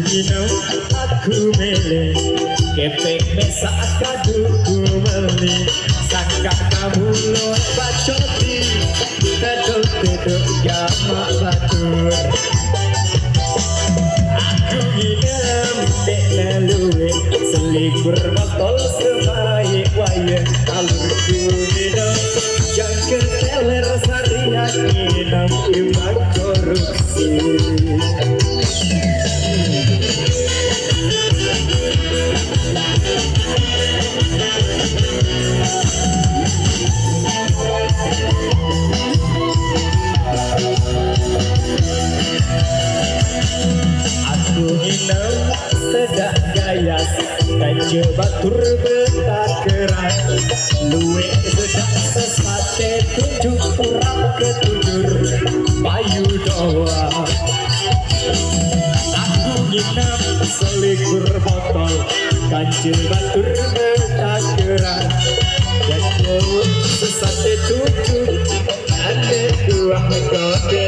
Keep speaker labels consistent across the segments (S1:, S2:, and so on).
S1: minum aku mele kepek mesa kaduku meli sangka kamu lo bacoti teduk jamak batur aku minum dek laluwe selikur botol sebaik wayang alurku minum jangkir teler sariak minum imbang korupsi aku minum sedak gayas dan jebatur betak keras luwe sedak sesate tunjuk kurang ketujur payu doa aku minum selikur botol dan jebatur betak keras dan sesate tunjuk ada dua kode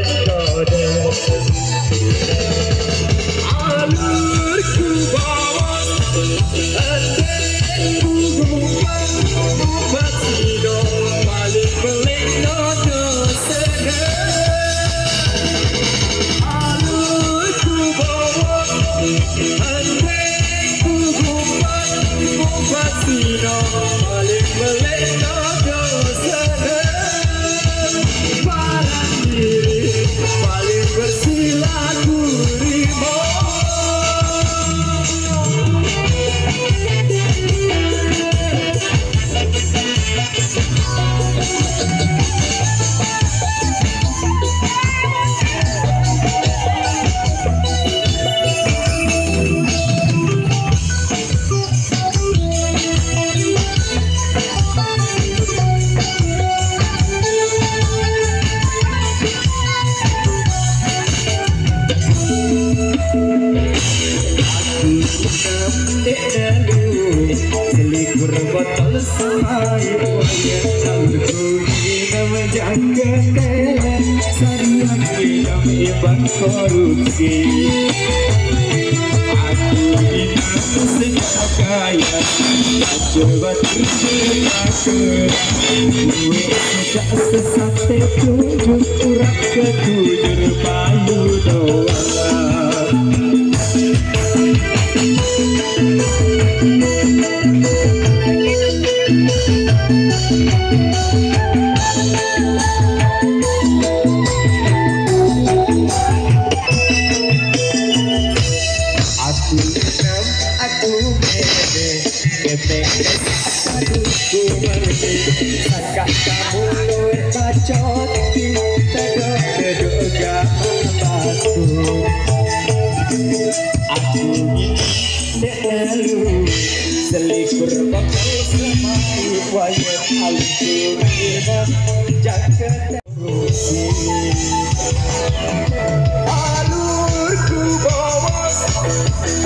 S1: alurku bawa adekku buat sidong balik belino dosega alurku bawa adekku buat sidong balik belino dosega parang diri paling bersilaku selikur botol samai wayang alurku minum jangka teler sariak minum imbang korupsi aku minum sedak gaya coba terjebak gue sedak sesate tunjuk kurang ketujur payu doang aku bebe kepek aduku meli sangka kamu lo bacot teduk batu aku dek lalu selikur botol semai wayang alurku minum jangka kursi alurku bawa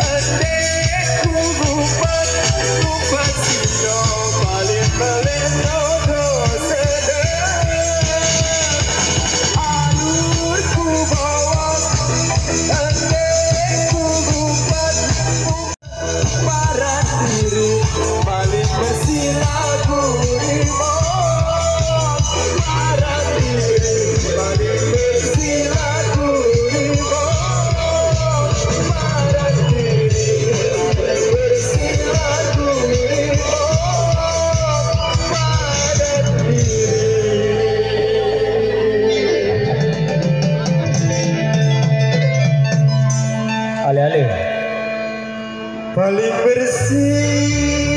S1: adekku buat sidong balik belino dosega alurku bawa adekku buat parang diri balik bersilaku parang diri balik bersilaku parang diri balik bersilaku parang diri ale-ale paling bersih